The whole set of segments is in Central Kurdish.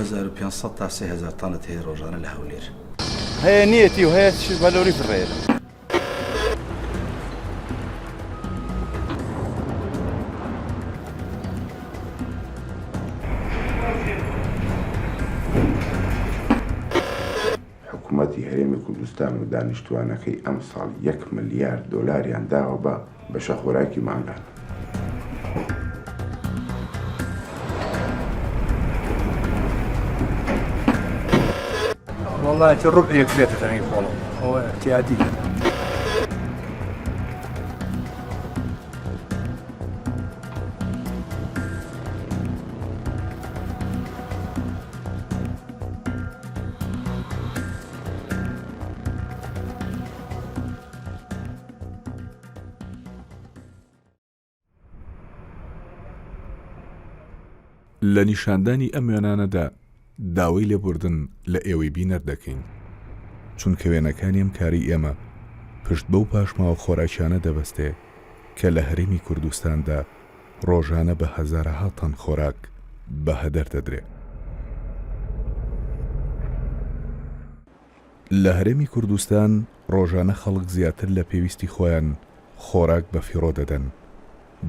2500 تا 3000 طن هي روجانا لهولير. هي نيتي وهي بالوري في الريل. حکوومەتی هەرێمی کوردستان و دانیشتوانەکەی ئەم ساڵ 1 ملیار دۆلاریان داوە بە بەشە خۆراکی ماندان. والله الربع يكفي تغيير والله هو اعتيادي. لە نیشاندانی ئەم وێنانەدا داوای لێبوردن لە ئێوەی بینەر دەکەین، چونکە وێنەکانی ئەم کاری ئێمە پشت بەو پاشماوە خۆراکیانە دەبەستێ کە لە هەرێمی کوردستاندا ڕۆژانە بە هەزارەها تەن خۆراک بە هەدەر دەدرێ. لە هەرێمی کوردستان ڕۆژانە خەڵک زیاتر لە پێویستی خۆیان خۆراک بە فیڕۆ دەدەن،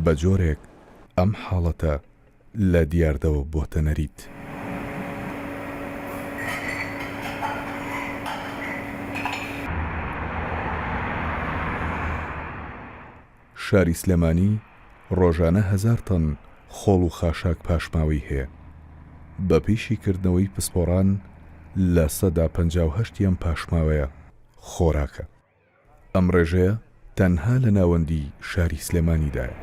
بە جۆرێک ئەم حاڵەتە لە دیاردەوە بۆتە نەریت. شاری سلێمانی ڕۆژانە 1000 تەن خۆڵ و خاشاک پاشماوەی هەیە. بە پێشیکردنەوەی پسپۆڕان لە 58 ئەم پاشماوەیە خۆراکە. ئەم ڕێژەیە تەنها لە ناوەندی شاری سلێمانیدایە.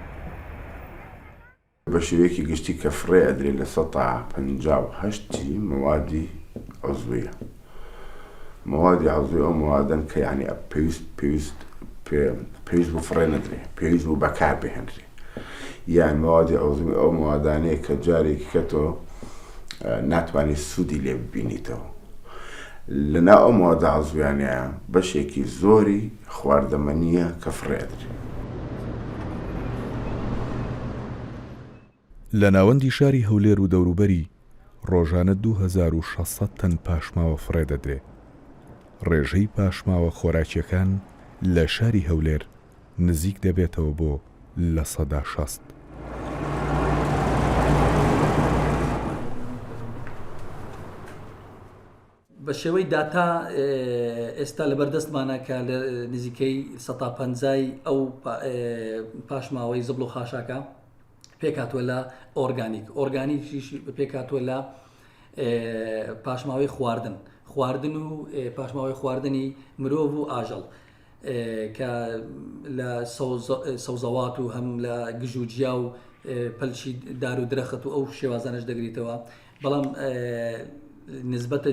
بە شێوەیەکی گشتی کە فڕێ ئەدرێ لە 158 موادی عضویە. موادی عضوی ئەو موادن کە یعنی پێویست بۆ فڕێ نەدرێ، پێویست بۆ بەکار بهێنرێ. یان موادی عضوی ئەو موادانەیە کە جارێکی کە تۆ ناتوانێت سوودی لێ ببینیتەوە. لەناو ئەو موادە عضویانەیە بەشێکی زۆری خواردەمەنیە کە فڕێ ئەدرێ. لە ناوەندی شاری هەولێر و دەوروبەری ڕۆژانە 2600 تەن پاشماوە فڕێ دەدرێ. ڕێژەی پاشماوە خۆراکیەکان لە شاری هەولێر نزیک دەبێتەوە بۆ لە 160. بە شێوەی داتا ئێستا لە بەردەستمانە کە لە نزیکەی 150 ئەو پاشماوەی زبڵ و خاشاکە پێکاتوە لە ئۆرگانیکیش پێکاتوە لە پاشماوەی خواردن و پاشماوەی خواردنی مرۆڤ و ئاژەڵ کە لە سەوزەوات و هەم لە گژوجیا و پەلشی دار و درەخت و ئەو شێوازانش دەگریتەوە. بەڵام نسبەت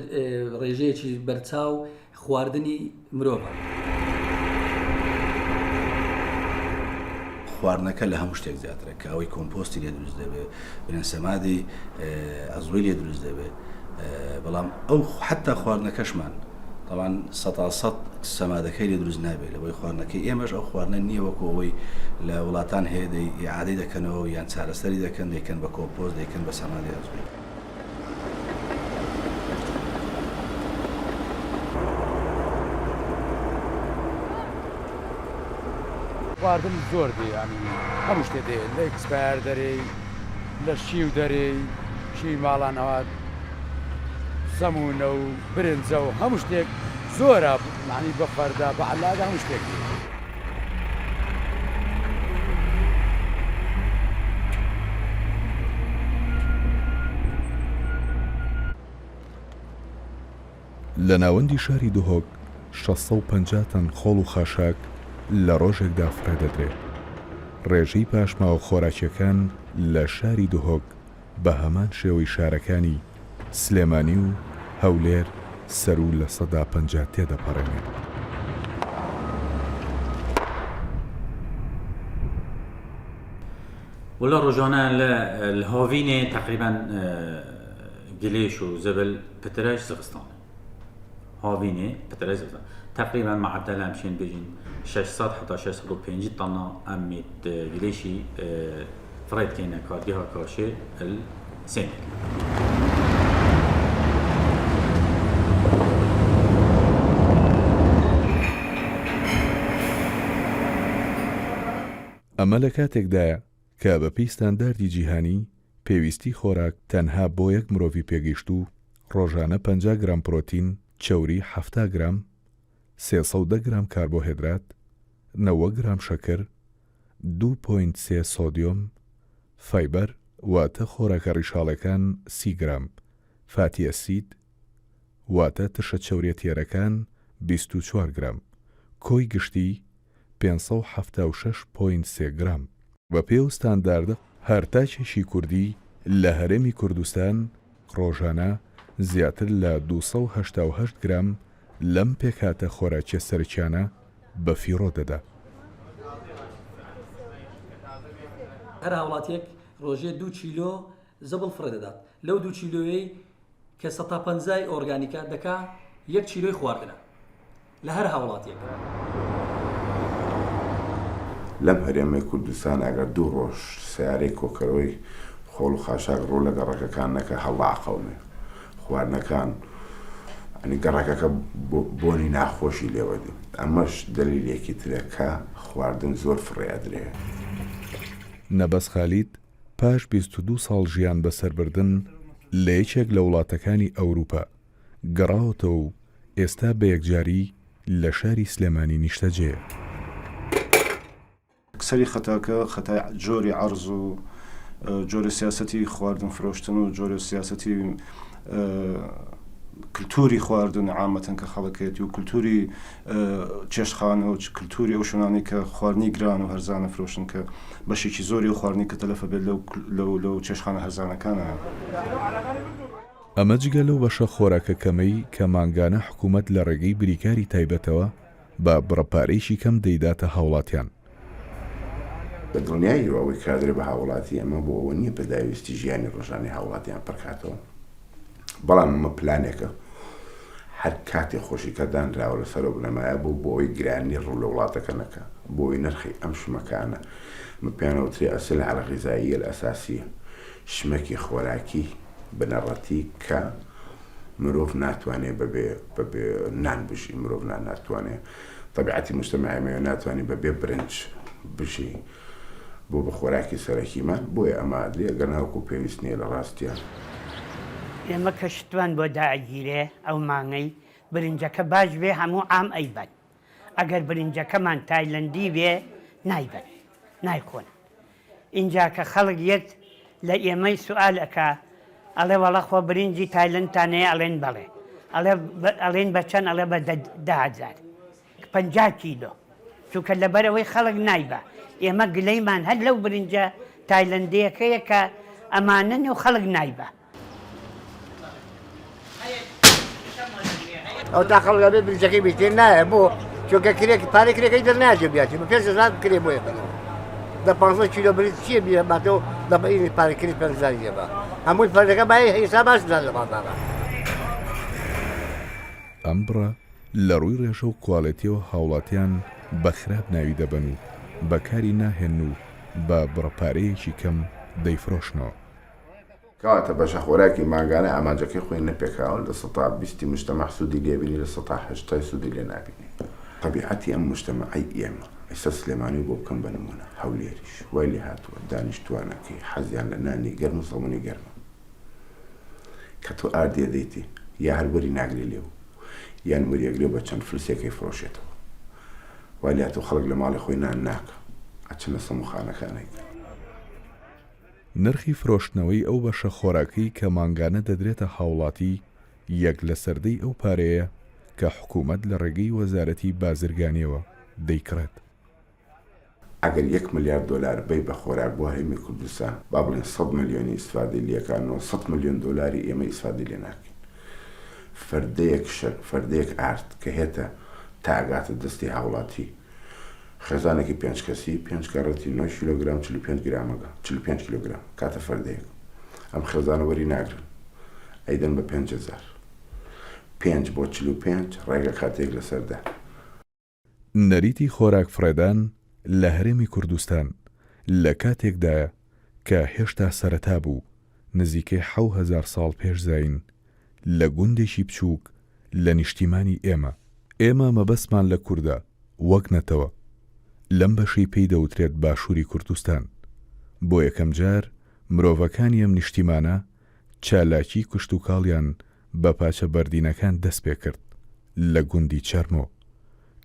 ڕێژەیەکی بەرچاو خواردنی مرۆڤ. خواردنەکە لە هەموو شتێک زیاترە کە ئەوەی کۆمپۆستی لێ دروست دەبێت، بنەسەمادی ئەزوی لێ دروست دەبێت. بەڵام ئەو حتا خواردنەکەشمان طبعاً 100% سەمادەکەی لێ دروست نابێت، لەبەی خواردنەکەی ئێمەش ئەو خواردنە نییە وەکو ئەوەی لە وڵاتان هەیە ئیعادەی دەکەنەوە یان چارەسەری دەکەن بە کۆمپۆست دەکەن بە سەمادی ئەزوی. خواردن زۆر دێ ینی هەموو شتێ دێ لە ئەکسپایر دەرێ لە شی و دەرێ شی ماڵانەوە سەمونە و برنجە و هەموو شتێک زۆرە معنی بە فەردا بە عەلادا هەموو شتێک دێ. لە ناوەندی شاری دوهۆک 650 تەن خۆڵ و خاشاک لە ڕۆژێکدا فڕێ دەدرێت. ڕێژەی پاشماوە خۆراکیەکان لە شاری دوهۆک بە هەمان شێوەی شارەکانی سلێمانی و هەولێر سەر و لە 150 تێدەپەڕێنێت. ولا ڕۆژانە لە هاوینێ تقریبا گلێش و زەبل پترەش زغستان هاوینێ پترەش زغستان تقریبا معدل همشين بيجين 600 حتى 650 طن أميت جليشي فريد كينا كارديها كاشي السنة. ئەمە لە کاتێکدایە کە بەپێی ستانداردی جیهانی پێویستی خۆراک تەنها بۆ یەک مرۆڤی پێگەیشت و ڕۆژانە 50 گرام پرۆتین، چەوری 70 گرام، 310 گرام کاربۆهیدرات، 90 گرام شەکر، 2.3 سۆدیۆم، فایبەر واتە خۆراکە ڕیشاڵەکان 30 گرام، فاتی ئەسید واتە تشە چەورێتیێرەکان 24 گرام، کۆی گشتی 576.3 گرام. بە پێو ستانداردە هەرتاچێکی کوردی لە هەرێمی کوردستان ڕۆژانە زیاتر لە 288 گرام لەم پێکاتە خۆراکیە سەرکیانە بە فیڕۆ دەدا. هەر هاوڵاتێک ڕۆژێ 2 چیلۆ زەبڵ فرە دەدات. لەو 2 چیلۆیەی کە 150 ئۆرگانیکە دەکا 1 چیلۆی خواردنە لە هەر هاوڵاتێک. لەم هەرێمەی کوردستان ئەگەر 2 ڕۆژ سیارەی کۆکەرەوەی خۆڵ و خاشاک ڕۆ لە گەڕەکەکان نەکە هەڵاقەومێ خواردنەکان ئەنی گەڕەکەکە بۆنی ناخۆشی لێوەدی. ئەمەش دلیلێکی ترە کە خواردن زۆر فڕێدرێ. نەبەس خالید پاش 22 ساڵ ژیان بەسەربردن لە یەکێک لە وڵاتەکانی ئەوروپا گەڕاوەتەوە و ئێستا بە یەکجاری لە شاری سلێمانی نیشتەجێ. سەری خەتاکە خەتای جۆری عەرز و جۆری سیاسەتی خواردن فرۆشتن و جۆری سیاسەتی کلتوری خواردن عامەتەن کە خەڵکێتی و کلتوری چێشخانە و کلتوری ئەو شوێنانی کە خواردنی گران و هەرزانە فرۆشن کە بەشێکی زۆری و خواردنی کە تەلەفە بێت لەو چێشخانە هەرزانەکانە. ئەمە جگە لەو بەشە خۆراکە کەمەی کە مانگانە حکوومەت لە ڕێگەی بریکاری تایبەتەوە بە بڕەپارەیەکی کەم دەیداتە هاوڵاتیان. بە دڵنیایی ئەوەی کادرێ بە هاوڵاتی ئەمە بۆ ئەوە نییە پێداویستی ژیانی ڕۆژانی هاوڵاتیان پڕکاتەوە. بەڵام ئەمە پلانێکە هەر کاتێک خۆشیکە دانراوە لەسەرەوە بنەمایە بۆ ئەوی گرانی ڕوو لە وڵاتەکە نەکە بۆی نرخی ئەم شمەکانە مپیانەوتری ئەسل عەرەغیزاییە لە ئەساسیە شمەکی خۆراکی بنەڕەتی کە مرۆڤ ناتوانێت بەبێ نان بژی مرۆڤ ناتوانێت طبیعەتی مجتەمەعی ناتوانێت بەبێ برنج بژی بۆ بە خۆراکی سەرەکیمان بۆیە ئەمە ئەدرێ ئەگەر ناوەکو پێویست نییە لە ڕاستیان. ئێمە کەشتوان بۆ داگیرێ ئەو مانگەی برنجەکە باش بێ هەموو عام ئەیبەن. ئەگەر برنجەکەمان تایلەندی بێ نایبەن نایخۆن. اینجا کە خەڵک یەت لە ئێمەی سوالەکە ئەڵێ وەڵەخۆ برنجی تایلەندتانەیە ئەڵێن بەڵێ ئەڵێن بە چەند ئەڵێ بە 10,000 50 کیلۆ چونکە لەبەرەوەی خەڵک نایبە. ئێمە گلەیمان هەر لەو برنجە تایلەندیەکەیە کە ئەمانن و خەڵک نایبە. ئەو تا خەڵک بێ برنجەکەی بیتێ نایە بۆ چونکە کرێک پارەی کرێکەکەی دەرناژێ بیاتی بە 5,000 کرێ بۆیە دە 15 کیلۆ برنج چییە بیە باتەوە دەبەی پارەکردی 5,000 بە هەمووی پارەکە بای هیسا باش لە بازارە. ئەم بڕە لە ڕووی ڕێژە و کواڵێتیەوە هاوڵاتیان بە خراپ ناوی دەبەن و بەکاری ناهێن و بە بڕەپارەیەکی کەم دەیفرۆشنەوە. کەواتە بەشە خۆراکی ماگانە ئاماجەکەی خۆی نەپێکاوە لە 120 مجتەمە سوودی لێبینی لە 180 سوودی لێ نابینی. طبیعەتی ئەم مجتەمەعی ئێمە ئێستا سلێمانی بۆ بکەم بە نمونە هەولێریش وای لێ هاتووە دانیشتوانەکەی حەزیان لە نانی گەرم و سەمونی گەرمە کە تۆ ئاردێ دەیتی یا هەروەری ناگری لێو یان وەریەگرێ بە چەند فلسێکی فرۆشێتەوە وای لێ هاتوو خەڵک لە ماڵی خۆی نان ناکە ئەچنە سەموخانەکانێک. نرخی فرۆشتنەوەی ئەو بەشە خۆراکی کە مانگانە دەدرێتە هاوڵاتی یەک لە سەردەی ئەو پارەیە کە حکوومەت لە ڕێگەی وەزارەتی بازرگانیەوە دەیکڕێت. ئەگەر 1 ملیارد دلار بی بە خۆراک بۆ هەرێمی کوردستان با بڵێن 100 ملیۆنی ئیسفادەی لێکانەوە 100 ملیۆن دلاری ئێمە ئیسفادەی لێ ناکەین. فەردەیەک ئارد کە هێتە تا ئەگاتە دەستی هاوڵاتی خێزانێکی 5 کەسی 5 کارەتی 9 کیلۆگرام 45 گرامەکە 45 کیلۆگرام کاتە فەردەیەک ئەم خێزانە وەری ناگرن ئەیدەن بە 5,000 5 بۆ 45 ڕێگە کاتێک لەسەردا. نەریتی خۆراک فرێدان لە هەرێمی کوردستان لە کاتێکدایە کە هێشتا سەرەتا بوو نزیکەی 7,000 ساڵ پێش زاین لە گوندێکی بچووک لە نیشتیمانی ئێمە مەبەستمان لە کووردە وەک نەتەوە لەم بەشەی پێی دەوترێت باشووری کوردستان. بۆ یەکەم جار مرۆڤەکانی ئەم نیشتیمانە چالاکی کشت و کاڵیان بە پاچە بەردینەکان دەست پێ کرد لە گوندی چەرمۆ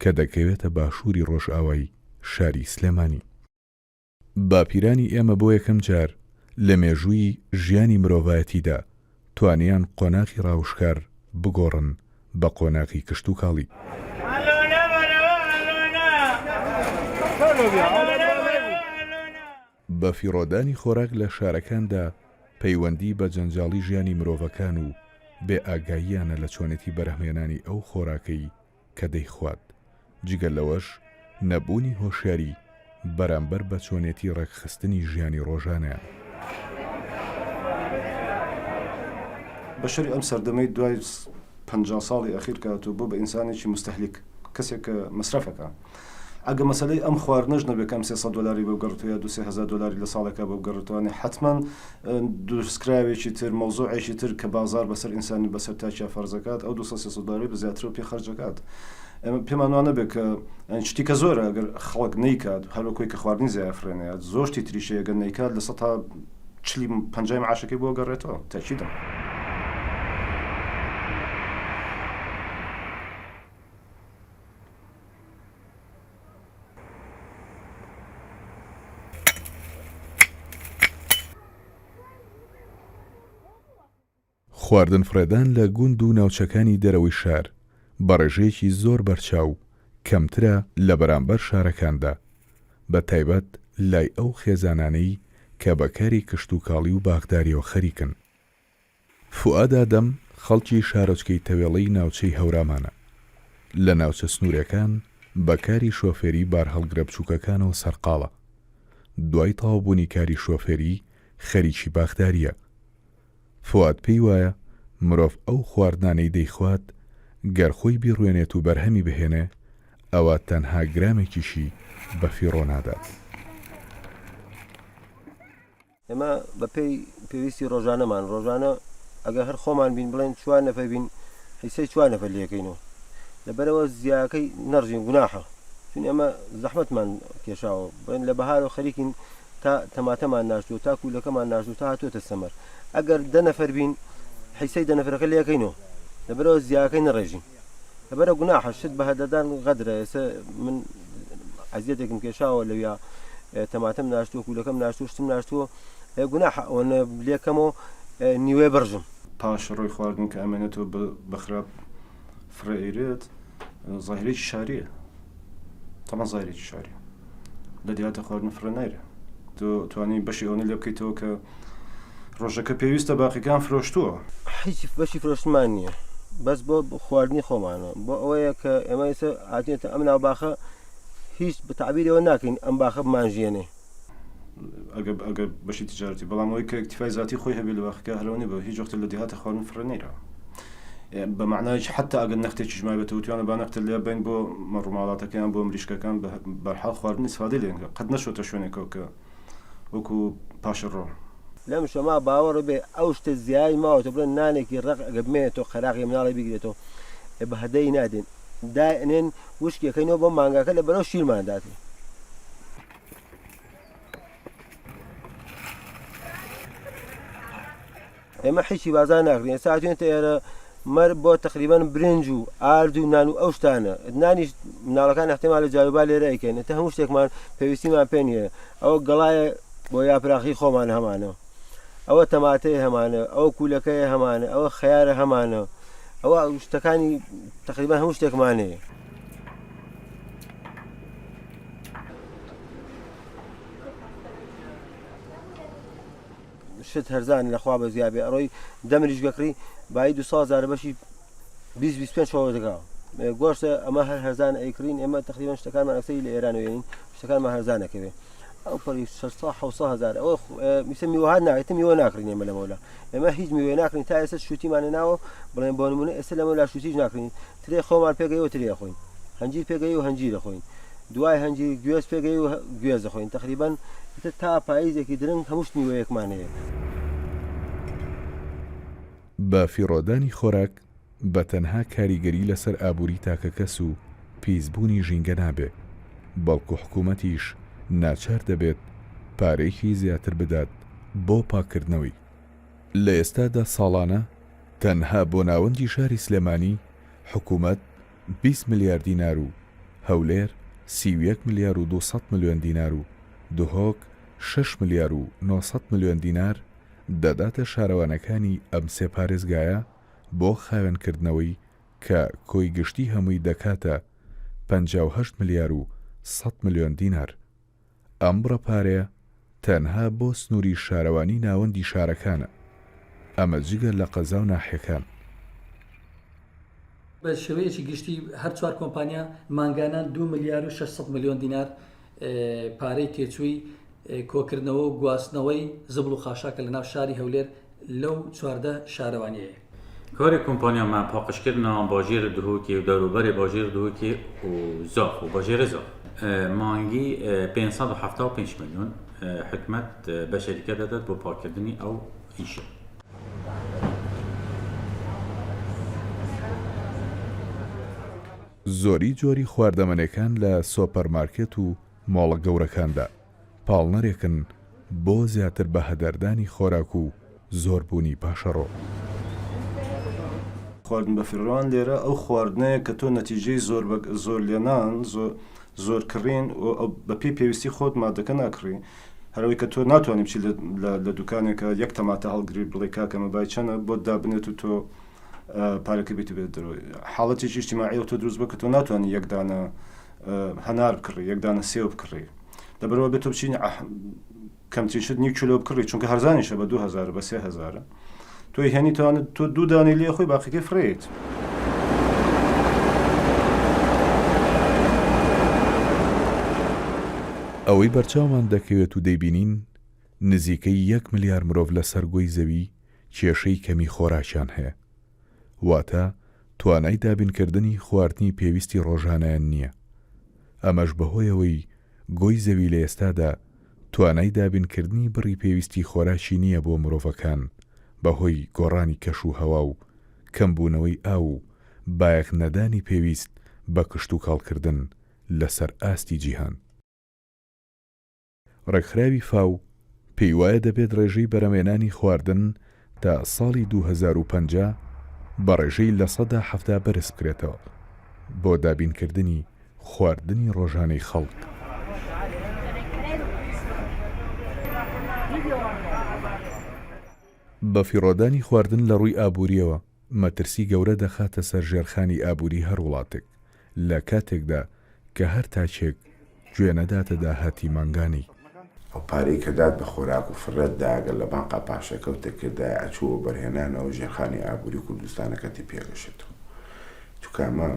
کە دەکەوێتە باشووری ڕۆژئاوای شاری سلێمانی. باپیرانی ئێمە بۆ یەکەم جار لە مێژووی ژیانی مرۆڤایەتیدا توانیان قۆناغی ڕاوشکار بگۆڕن بە قۆناغی کشت و کاڵی. بە فیڕۆدانی خۆراک لە شارەکاندا پەیوەندی بە جەنجاڵی ژیانی مرۆڤەکان و بێ ئاگاییانە لە چۆنێتی بەرهەمێنانی ئەو خۆراکەی کە دەیخوات، جگەل لەوەش نەبوونی هۆشیاری بەرامبەر بە چۆنێتی ڕێکخستنی ژیانی ڕۆژانەیە. بەشەری ئەم سەردەمەی دوای 50 ساڵی ئەخیر کات و بۆ بە ئینسانێکی مستەهلیک کەسێک کە مەسرەفەکە. ئەگە مەسەلەی ئەم خواردنەش نەبێکەم 300 دلاری بە بگەڕێتەوە 2,000 دلاری لە ساڵێکە بە بگەڕێتوانێ حتمما دروستکراوێکی تر مەوزوعێکی تر کە بازار بەسەر ئینسانی بەسەر تاچیا فەرزەکات ئەو 200 دلاری بە زیاتر پێ خەرجەکات. پێمان وانە بێت کە شتی کە زۆرە ئەگەر خەڵک نەیکات هەروەکوی کە خواردنی زیافرێنێت زۆر شتی تریشەیە گەر نەیکات لە 150 معاشەکەی بۆ گەڕێتەوە تاکیدم. خواردن فرێدان لە گوند و ناوچەکانی دەرەوەی شار بە ڕێژەیەکی زۆر بەرچاو کەمترە لە بەرامبەر شارەکاندا، بە تایبەت لای ئەو خێزانانەی کە بەکاری کشت و کاڵی و باغداریەوە خەریکن. فوئاد ئادەم خەڵکی شارۆچکەی تەوێڵەی ناوچەی هەورامانە. لە ناوچە سنوورەکان بەکاری شۆفێری بارهەڵگرە بچووکەکانەوە سەرقاڵە. دوای تەواوبوونی کاری شۆفێری خەریکی باغداریە. فواد پێی وایە مرۆڤ ئەو خواردنانەی دەیخوات گەر خۆی بیڕوێنێت و بەرهەمی بهێنێ ئەوە تەنها گرامێکیشی بە فیڕۆ نادات. ئێمە بە پێی پێویستی ڕۆژانەمان ڕۆژانە ئەگە هەر خۆمان بین بڵێن 4 نەفەر بین حیسەی 4 نەفەر لەکەینەوە لەبەرەوە زیاکەی نەڕژین گوناحە چون ئێمە زەحمەتمان کێشاوە بڵێن لە بەهارەوە خەریکین تا تەماتەمان ناشتووە تا کوولەکەمان ناشتووە تا هاتوۆتە سەمەر ئەگەر 10 نەفەر بین حیسەی 10 نەفەرەکە لەکەینەوە لەبەرەوە زیاکەی نەڕێژین لەبەرە گوناحە شت بە هەدەدان غەدرە ئێستا من عەزیەتێکم کێشاوە لەویا تەماتەم ناشتووە کوولەکەم ناشتووە شتم ناشتووە گوناحە ئەوە لێکەمەوە نیوێ بەرژم پاش ڕۆی خواردن کە ئەمێنێتەوە بەخراپ فرەئیرێت زاهرێکی شاریە تەمان زاهرێکی شاریە لە دیاتە خواردن فرە نایرە تۆ توانی بەشی ئەوە لێ بکەیتەوە کە ڕۆژەکە پێویستە باقیەکان فرۆشتووە هیچ بەشی فرۆشتمان نییە بەس بۆ خواردنی خۆمانە بۆ ئەوەیە کە ئێمە ئێستا هاتێتە ئەم ناوباخە هیچ بە تعبیرەوە ناکەین ئەم باخە بمانژێنێ ئەگەر بەشی تجارەتی بەڵام ئەوەی کە اکتیفای ذاتی خۆی هەبێت لە باخەکە هەرەوەنی بە هیچ وەختە لە دیهاتە خواردن فرە نەیرە بە معنای حتا ئەگەر نەختێکی ژمای بێتەوە توانە با نەختە لێ بین بۆ مەڕووماڵاتەکەیان بۆ مریشکەکان بەرحاڵ خواردن ئیسفادەی لێنگە قەت نەشۆتە شوێنێکەوە کە وەکو پاشە ڕۆ لەم شەما باوەڕە بێ ئەو شتە زیای ماوەتە بڵێن نانێکی ڕق ئەگە بمێنێتەوە خەراقی مناڵی بگرێتەوە بە هەدەی نادێن دائنێن وشکەکەینەوە بۆ مانگاکە لە بەرەو شیرمانداتێ ئێمە هیچی بازار ناکرین ساعتێنێتە ئێرە مەر بۆ تقریبان برنج و ئارد و نان و ئەو شتانە نانیش مناڵەکان احتیمال لە جاروبا لێرە ئەیکەن تا هەموو شتێکمان پێویستیمان پێ نییە ئەوە گەڵایە بۆ یاپراخی خۆمان هەمانە ئەوە تەماتەیە هەمانە ئەوە کوولەکەیە هەمانە ئەوە خەیارە هەمانە ئەوە شتەکانی تقریبان هەموو شتێکمانەیە شت هەرزان لەخوا بە زیابێ ئەڕۆی دەمریش گەکڕی بای 200,000 بەشی 20-25 شەوە دەکاوە گۆشتە ئەمە هەر هەرزان ئەیکڕین ئێمە تقریبان شتەکانمان ئەکسەری لە ئێرانوێنین شتەکانمان هەرزانەکەوێ ئەو پەری 600-700,000 ئەوە میسە میوەهات ناکەێتە میوە ناکڕین ئێمە لەمەولا ئێمە هیچ میوێ ناکڕین تا ئێستا شووتیمانە ناوە بڵێن بۆ نمونە ئێستا لەمەلا شووتیش ناکڕین ترێ خۆمان پێگەیەوە ترێ خۆین هەنجیر پێگەی و هەنجیرە خۆین دوای هەنجیر گوێز پێگەی و گوێزە خۆین تقریبان تا پاییزێکی درنگ هەموو میوەیەکمان هەیە بە فیڕۆدانی خۆراک بە تەنها کاریگەری لەسەر ئابووری تاکە کەس و پیسبوونی ژینگە نابێ بەڵکو حکوومەتیش ناچار دەبێت پارێکی زیاتر بدات بۆ پاکردنەوەی. لە ئێستادا ساڵانە تەنها بۆ ناوەندی شاری سلێمانی حکوومەت 20 ملیار دینار و هەولێر 31 ملیار و 200 ملیۆن دینار و دهۆک 6 ملیار و 900 ملیۆن دینار دەداتە شارەوانەکانی ئەم سێ پارێزگایە بۆ خاوێنکردنەوەی کە کۆی گشتی هەمووی دەکاتە 58 ملیار و 100 ملیۆن دینار. ئەم بڕە پارەیە تەنها بۆ سنووری شارەوانی ناوەندی شارەکانە، ئەمە جگە لە قەزا و ناحیەکان. بە شێوەیەکی گشتی هەر چوار کۆمپانیا مانگانان 2 ملیار و 600 ملیۆن دینار پارەی تێچووی کۆکردنەوە و گواستنەوەی زبڵ و خاشاکە لە ناو شاری هەولێر لەو چواردە شارەوانیەیە. کاری کۆمپانیامان پاقشکردنا باژێرە دهۆکی و دەوروبەری باژێرە دهۆکی و زاخ و باژێرە زاخ مانگی 575 ملیۆن حکومەت بە شەریکە دەدات بۆ پاکردنی ئەو ئیشە. زۆری جۆری خواردەمەنەکان لە سۆپەرمارکێت و ماڵە گەورەکاندا پاڵنەرێکن بۆ زیاتر بە هەدەردانی خۆراک و زۆربوونی پاشەڕۆ. خواردن بە فیڕۆان لێرە ئەو خواردنەیە کە تۆ نەتیجەی زۆر لێنان زۆر کڕین و بە پێی پێویستی خۆت مادەکە ناکڕی، هەرەوەی کە تۆ ناتوانانی بچی لە دوکانێکە یەک تەماتە هەڵگری بڵێ کاکەمە بای چەنە بۆ دابنێت و تۆ پارەکە بێتی بێت دەرەوەی. حاڵەتێکی ئیجتیماعی تۆ دروست بە کە تۆ ناتوانانی یەکدانە هەنار بکڕی، یەکدانە سێو بکڕی، لەبەرەوە بێت تۆ بچین کەمترین نیو کیلۆ بکڕی، چونکە هەرزانیشە بە 2000 بە 3000 تۆی هێنی تۆ دوو دانەی لێ خۆی باقیەکەی فرێت. ئەوەی بەرچاومان دەکەوێت و دەیبینین نزیکەی 1 ملیار مرۆڤ لە سەرگۆی زەوی کێشەی کەمی خۆراکیان هەیە، واتە توانای دابینکردنی خواردنی پێویستی ڕۆژانەیان نییە. ئەمەش بەهۆیەوەی گۆی زەوی لە ئێستادا توانای دابینکردنی بڕی پێویستی خۆراکی نییە بۆ مرۆڤەکان بەهۆی گۆڕانی کەش و هەوا و کەمبوونەوەی ئاو و بایەخ نەدانی پێویست بە کشت و کاڵکردن لەسەر ئاستی جیهان. ڕێکخراوی فاو پێی وایە دەبێت ڕێژەی بەرەمێنانی خواردن تا ساڵی 2050 بە ڕێژەی لە 170 بەرز بکرێتەوە بۆ دابینکردنی خواردنی ڕۆژانەی خەڵک. بە فیڕۆدانی خواردن لە ڕووی ئابووریەوە مەترسی گەورە دەخاتە سەر ژێرخانی ئابووری هەر وڵاتێک لە کاتێکدا کە هەر تاچێک گوێ نەداتە داهاتی مانگانی. ئەو پارەی کە داد بە خۆراک و فرەت داگەر لە بانقا پاشەکەوتێکدا ئەچووە بەرهێنانەوە ژێرخانی ئابووری کوردستانەکەتی پێگەشێتەوە، چکامە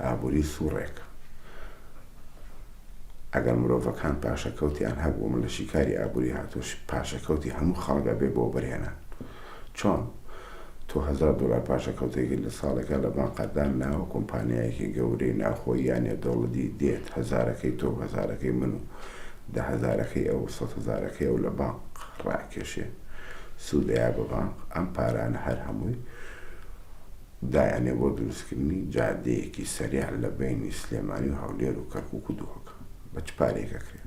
ئابووری سوڕێکە. ئەگەر مرۆڤەکان پاشەکەوتیان هەبوومە لە شیکاری ئابووری هاتۆش پاشەکەوتی هەموو خەڵگە بێ بۆ بەرهێنان. چۆن تۆ $1000 پاشەکەوتێکی لە ساڵێکە لە بانقەدان ناوە کۆمپانیایەکی گەورەی ناخۆی یانێ دەوڵەتی دێت هەزارەکەی تۆ هەزارەکەی من و 10,000ەکەی ئەو 100,000ەکەی ئەو لە بانق ڕاکێشێ سوودەیە بە بانق ئەم پارانە هەر هەمووی دایانێ بۆ دروستکردنی جادەیەکی سەریع لە بینی سلێمانی و هەولێر و کەرکووک و دهۆک بە چ پارێکەکرێ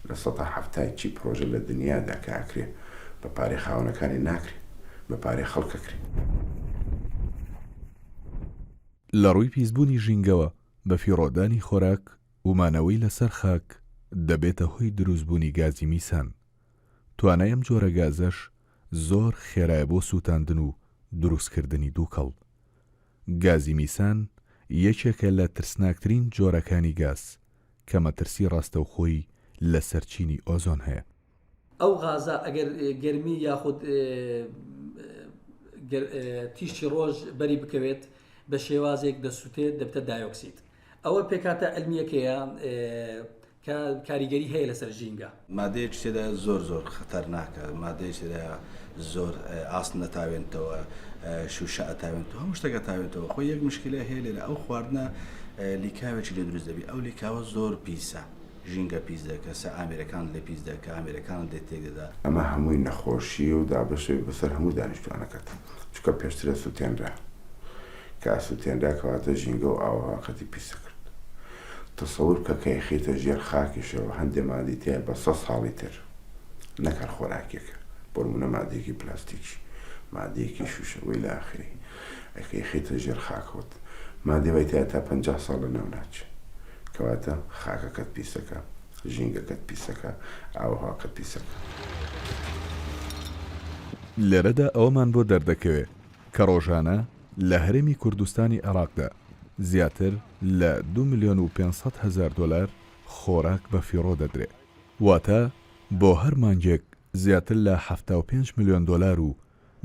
لە 170 چی پرۆژە لە دنیادا کاکرێ بە پارەی خاوەنەکانی ناکرێ بە پارەی خەڵکەکرێ. لە ڕووی پیسبوونی ژینگەوە بە فیڕۆدانی خۆراک ومانەوەی لەسەر خاک دەبێتە هۆی دروستبوونی گازی میسان. توانای ئەم جۆرە گازەش زۆر خێرایە بۆ سووتاندن و دروستکردنی دووکەڵ. گازی میسان یەکێکە لە ترسناکترین جۆرەکانی گاز کە مەترسی ڕاستەوخۆی لە سەرچینی ئۆزۆن هەیە. ئەو غازە ئەگەر گەرمی یاخود تیشتی ڕۆژ بەری بکەوێت بە شێوازێک دەسووتێت دەبتە دایۆکسید. ئەوە پێکاتە ئەلمیەکەیە کە کاریگەری هەیە لەسەر ژینگە. مادەیەک تێدا زۆر خەتەرناکە، مادەیەک تێدا زۆر ئاست نەتاوێنێتەوە، شوشە ئەتاوێنێتەوە، هەموو شتێک ئەتاوێنێتەوە. خۆی یەک مشکلە هەیە لێرە ئەو خواردنە لیکاوێکی لێ دروست دەبی، ئەو لیکاوە زۆر پیسە، ژینگە پیس دەکە، سە ئامێرەکان لێ پیس دەکە، ئامێرەکان لێ تێک دەدا. ئەمە هەمووی نەخۆشی و دابەشەوەی بەسەر هەموو دانیشتوانەکەت، چونکە پێشترە سووتێنرا کە سووتێنرا کەواتە ژینگە و ئاوهاقەتی پیسە کرد. تصور کە یەخیتە ژێر خاکیشەوە هەندێ مادی تێ بە 100 ساڵی تر نەکەر خۆراکێکە بۆ نمونە مادێکی پلاستیکی مادەیەکی شوشەوەی لە ئاخری ئەکە یەخیتە ژێر خاکەوت مادەوەی تیا تا 50 ساڵ لە ناو ناچێت کەواتە خاکەکەت پیسەکە ژینگەکەت پیسەکە ئاوهواکەت پیسەکە. لێرەدا ئەوەمان بۆ دەردەکەوێت کە ڕۆژانە لە هەرێمی کوردستانی عێراقدا زیاتر لە 2,500,000 دلار خۆراک بە فیڕۆ دەدرێت واتە بۆ هەر مانگێک زیاتر لە 75 ملیۆن دلار و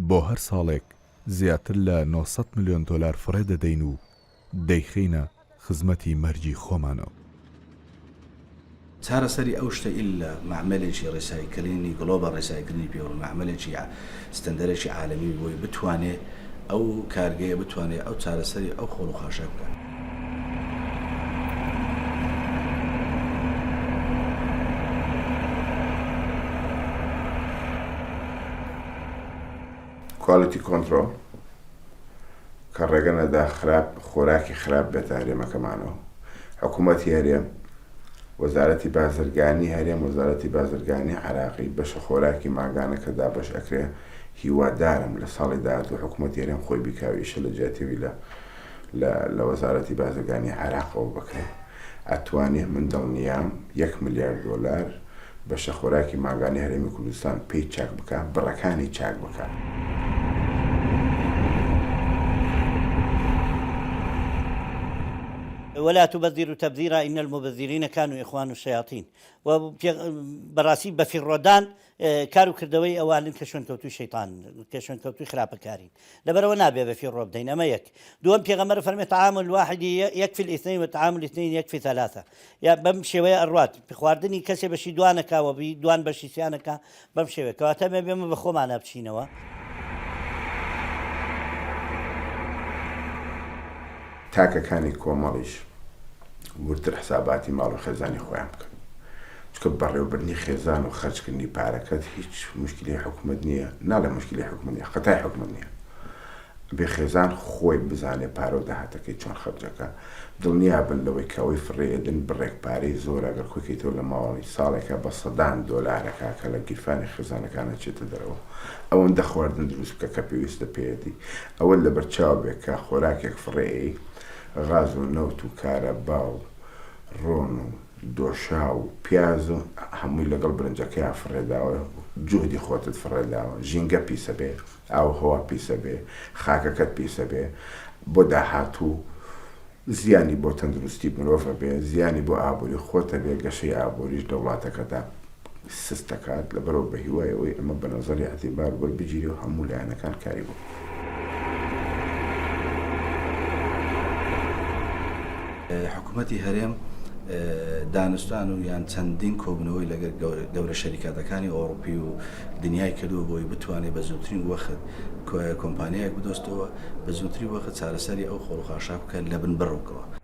بۆ هەر ساڵێک زیاتر لە 900 ملیۆن دلار فڕێ دەدەین و دەیخینە خزمەتی مەرجی خۆمانەوە. چارەسەری ئەو شتە ئیلا معمەلێکی ڕێسایکردنی گلۆبال ڕێسایکردنی پێوە معمەلێکی ستەندەرێکی عالەمی بۆی بتوانێت ئەو کارگەیە بتوانێت ئەو چارەسەری ئەو خۆڵ و خاشە بکات. کوالیتی کۆنترۆل کە ڕێگە نەدا خۆراکی خراپ بێتە هەرێمەکەمانەوە حکوومەتی هەرێم وەزارەتی بازرگانی هەرێم وەزارەتی بازرگانی عێراقی بەشە خۆراکی ماگانە کە دابەش ئەکرێ هیوادارم لە ساڵی داهاتوو حکوومەتی هەرێم خۆی بیکاویشە لە جیاتێوی لە وەزارەتی بازرگانی عێراقەوە بکرێت ئەتوانێت من دڵنیام 1 ملیارد دلار بەشە خۆراکی ماگانی هەرێمی کوردستان پێی چاک بکات بڕەکانی چاک بکات. ولا تبذروا تبذيرا إن المبذرين كانوا إخوان الشياطين وبراسي بفي الرودان كارو كردوي أولا كشون كوتو شيطان كشون كوتو خراب كارين لبرو نابي بفي الروب دين أما يك دوام بيغمر فرمي تعامل واحد يكفي الاثنين وتعامل الاثنين يكفي ثلاثة يا بمشي ويا الروات بخواردني كسي بشي دوانك وبي دوان بشي سيانك بمشي ويا كواتم بيما بخو معنا بشينوا تاکەکانی کۆمەڵیش ورتر حساباتی ماڵ و خێزانی خۆیان بکەن چکە بەڕێوەبردنی خێزان و خەرجکردنی پارەکەت هیچ مشکلی حکوومەت نییە ناڵێ مشکلی حکوومەت نییە خەتای حکوومەت نییە بێ خێزان خۆی بزانێ پارە و داهاتەکەی چۆن خەرجەکە دڵنیا بن لەوەی کە ئەوەی فڕێدن بڕێک پارەی زۆر ئەگەر خۆکەیتەوە لە ماوەی ساڵێکە بە سەدان دۆلارەکە کە لە گیرفانی خێزانەکانە چێتە دەرەوە ئەوەندە خواردن دروست بکە کە پێویستە پێێتی ئەوە لە بەرچاو بێت کە خۆراکێک فڕێی غاز و نەوت و کارەبا و ڕۆن و دۆشا و پیاز و هەمووی لەگەڵ برنجەکەیان فڕێداوە جوهدی خۆتت فڕێداوە ژینگە پیسە بێ ئاوهەوا پیسە بێ خاکەکەت پیسە بێ بۆ داهاتوو زیانی بۆ تەندروستی مرۆڤە بێ زیانی بۆ ئابووری خۆتە بێ گەشەی ئابووریش لە وڵاتەکەدا سست دەکات لەبەرەوە بە هیوایەوەی ئەمە بە نەزەری ئەعتیبار وەرە بگیری و هەموو لایەنەکان کاری بوو. حکوومەتی هەرێم دانستان و یان چەندین کۆبنەوەی لەگەر گەورە شەریکەتەکانی ئەوروپی و دنیای کردو بۆی بتوانێت بە زووترین وەخت کۆمپانیایەک بدۆستەوە بە زووتری وەخت چارەسەری ئەو خۆڵ و خاشا بکەن لە بن بڕ بکەوە